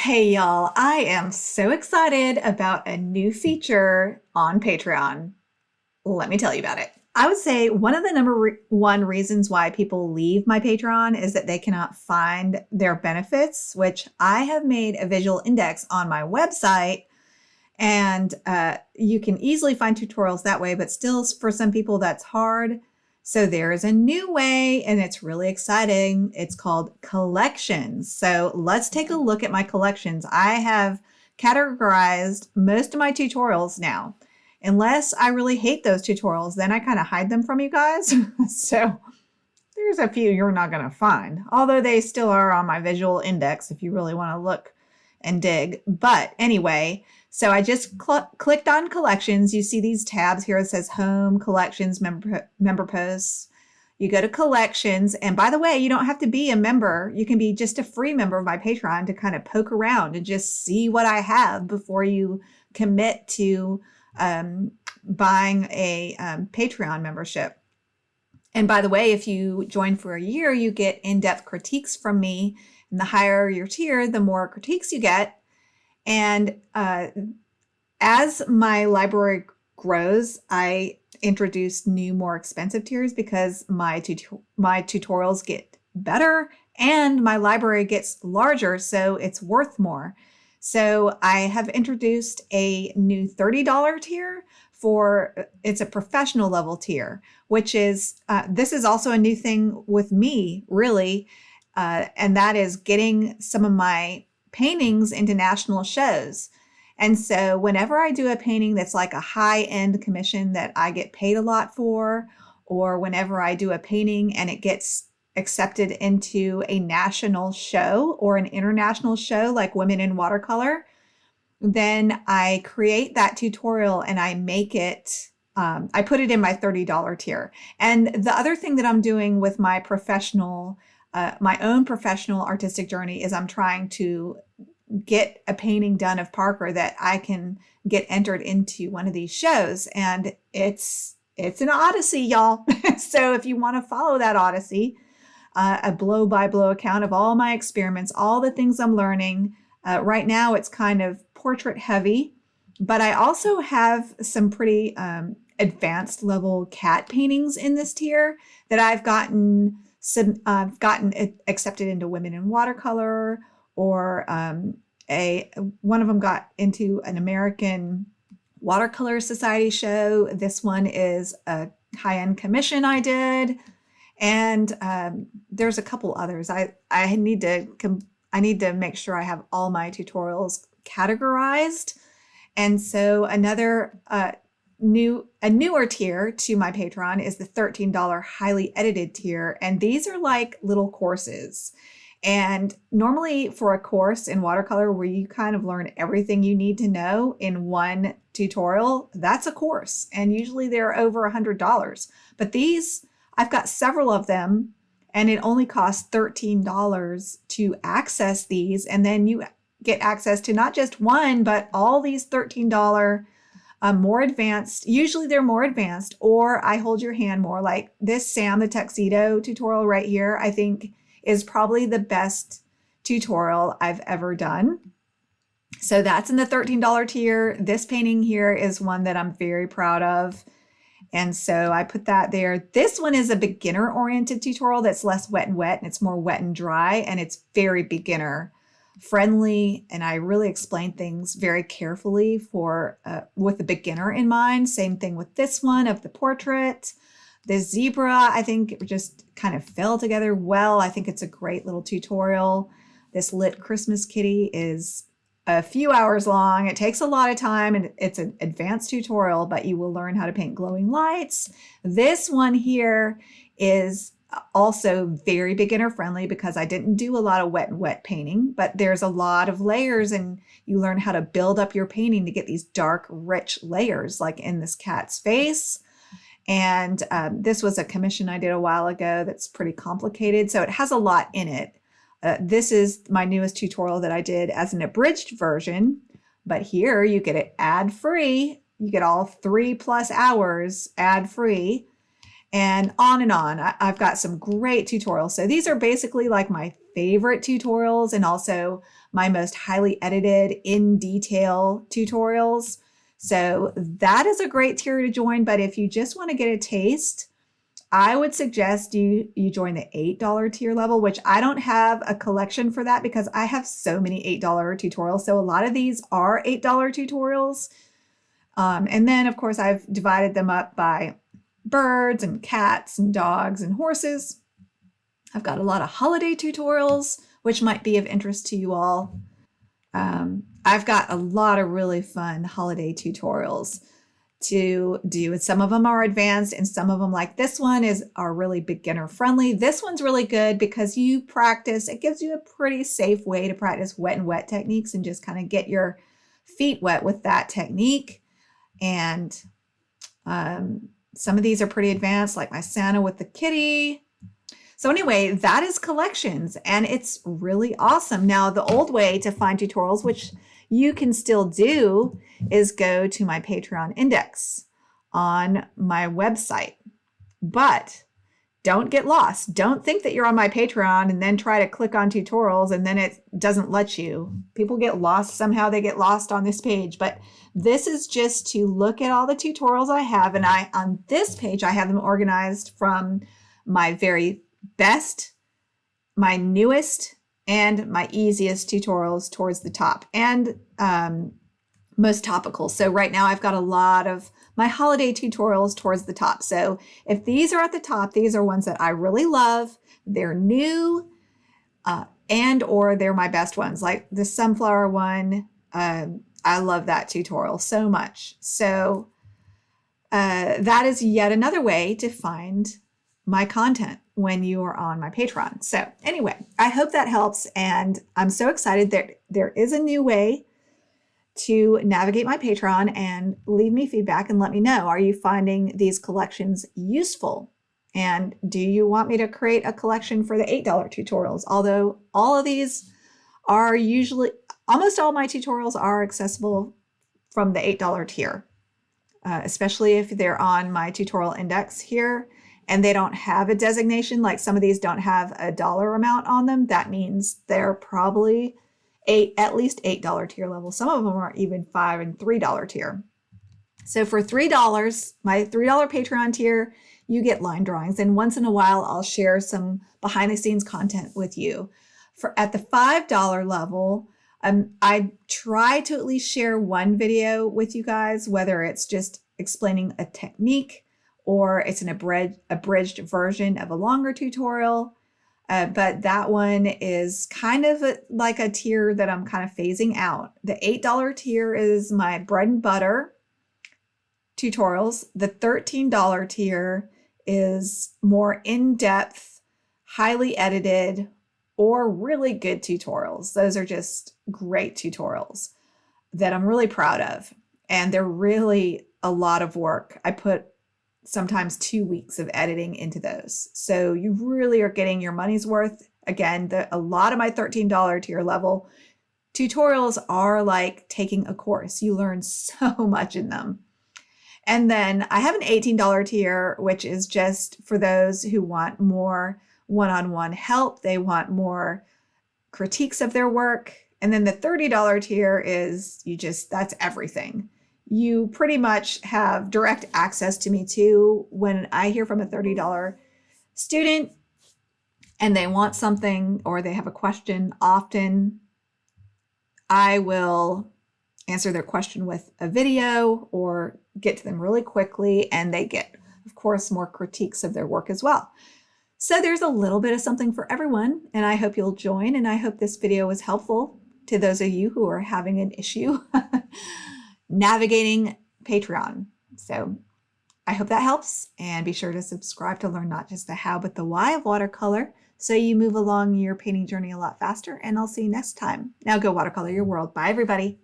Hey y'all, I am so excited about a new feature on Patreon. Let me tell you about it. I would say one of the one reasons why people leave my Patreon is that they cannot find their benefits, which I have made a visual index on my website. And you can easily find tutorials that way, but still, for some people, that's hard. So there is a new way, and it's really exciting. It's called collections. So let's take a look at my collections. I have categorized most of my tutorials now. Unless I really hate those tutorials, then I kind of hide them from you guys. So there's a few you're not going to find, although they still are on my visual index if you really want to look and dig. But anyway, so I just clicked on collections. You see these tabs here. It says home, collections, member posts. You go to collections. And by the way, you don't have to be a member. You can be just a free member of my Patreon to kind of poke around and just see what I have before you commit to buying a Patreon membership. And by the way, if you join for a year, you get in-depth critiques from me. And the higher your tier, the more critiques you get. And as my library grows, I introduce new, more expensive tiers because my tutorials get better and my library gets larger, so it's worth more. So I have introduced a new $30 tier it's a professional level tier, which is, this is also a new thing with me, really. And that is getting some of my paintings into national shows. And so whenever I do a painting that's like a high-end commission that I get paid a lot for, or whenever I do a painting and it gets accepted into a national show or an international show like Women in Watercolor, then I create that tutorial and I make it, I put it in my $30 tier. And the other thing that I'm doing with my my own professional artistic journey is I'm trying to get a painting done of Parker that I can get entered into one of these shows. And it's an odyssey, y'all. So if you want to follow that odyssey, a blow by blow account of all my experiments, all the things I'm learning. Right now it's kind of portrait heavy, but I also have some pretty advanced level cat paintings in this tier that I've gotten accepted into Women in Watercolor, or one of them got into an American Watercolor Society show. This one is a high-end commission I did, and there's a couple others. I need to make sure I have all my tutorials categorized. And so another newer tier to my Patreon is the $13 highly edited tier. And these are like little courses. And normally for a course in watercolor where you kind of learn everything you need to know in one tutorial, that's a course. And usually they're over $100. But these, I've got several of them, and it only costs $13 to access these. And then you get access to not just one, but all these $13 more advanced. Usually they're more advanced, or I hold your hand more. Like this Sam the Tuxedo tutorial right here, I think is probably the best tutorial I've ever done. So that's in the $13 tier. This painting here is one that I'm very proud of. And so I put that there. This one is a beginner oriented tutorial that's less wet and wet, and it's more wet and dry, and it's very beginner friendly. And I really explain things very carefully with the beginner in mind. Same thing with this one of the portrait. The zebra, I think it just kind of fell together well. I think it's a great little tutorial. This lit Christmas kitty is a few hours long. It takes a lot of time, and it's an advanced tutorial, but you will learn how to paint glowing lights. This one here is also very beginner friendly because I didn't do a lot of wet painting, but there's a lot of layers, and you learn how to build up your painting to get these dark, rich layers like in this cat's face. And this was a commission I did a while ago that's pretty complicated, so it has a lot in it. This is my newest tutorial that I did as an abridged version, but here you get it ad-free. You get all 3+ hours ad-free, and on and on. I've got some great tutorials. So these are basically like my favorite tutorials and also my most highly edited in detail tutorials. So that is a great tier to join. But if you just want to get a taste, I would suggest you join the $8 tier level, which I don't have a collection for that because I have so many $8 tutorials. So a lot of these are $8 tutorials. And then, of course, I've divided them up by birds and cats and dogs and horses. I've got a lot of holiday tutorials, which might be of interest to you all. I've got a lot of really fun holiday tutorials to do. And some of them are advanced and some of them, like this one, are really beginner friendly. This one's really good because you practice. It gives you a pretty safe way to practice wet and wet techniques and just kind of get your feet wet with that technique. And some of these are pretty advanced, like my Santa with the kitty. So anyway, that is collections and it's really awesome. Now, the old way to find tutorials, which you can still do, is go to my Patreon index on my website. But don't get lost. Don't think that you're on my Patreon and then try to click on tutorials and then it doesn't let you. People get lost. Somehow they get lost on this page. But this is just to look at all the tutorials I have. And on this page, I have them organized from my very best, my newest, and my easiest tutorials towards the top and most topical. So right now I've got a lot of my holiday tutorials towards the top. So if these are at the top, these are ones that I really love. They're new and or they're my best ones. Like the sunflower one, I love that tutorial so much. So that is yet another way to find my content when you are on my Patreon. So anyway, I hope that helps. And I'm so excited that there is a new way to navigate my Patreon, and leave me feedback and let me know. Are you finding these collections useful? And do you want me to create a collection for the $8 tutorials? Although all of these are usually, almost all my tutorials are accessible from the $8 tier, especially if they're on my tutorial index here and they don't have a designation. Like some of these don't have a dollar amount on them. That means they're probably at least $8 tier level. Some of them are even $5 and $3 tier. So for $3, my $3 Patreon tier, you get line drawings. And once in a while, I'll share some behind the scenes content with you. At the $5 level, I try to at least share one video with you guys, whether it's just explaining a technique or it's an abridged version of a longer tutorial. But that one is kind of like a tier that I'm kind of phasing out. The $8 tier is my bread and butter tutorials. The $13 tier is more in-depth, highly edited, or really good tutorials. Those are just great tutorials that I'm really proud of. And they're really a lot of work. I put sometimes 2 weeks of editing into those. So you really are getting your money's worth. Again, a lot of my $13 tier level tutorials are like taking a course. You learn so much in them. And then I have an $18 tier, which is just for those who want more one-on-one help. They want more critiques of their work. And then the $30 tier is that's everything. You pretty much have direct access to me too. When I hear from a $30 student and they want something or they have a question, often I will answer their question with a video or get to them really quickly. And they get, of course, more critiques of their work as well. So there's a little bit of something for everyone. And I hope you'll join. And I hope this video was helpful to those of you who are having an issue navigating Patreon. So I hope that helps, and be sure to subscribe to learn not just the how, but the why of watercolor so you move along your painting journey a lot faster, and I'll see you next time. Now go watercolor your world. Bye, everybody.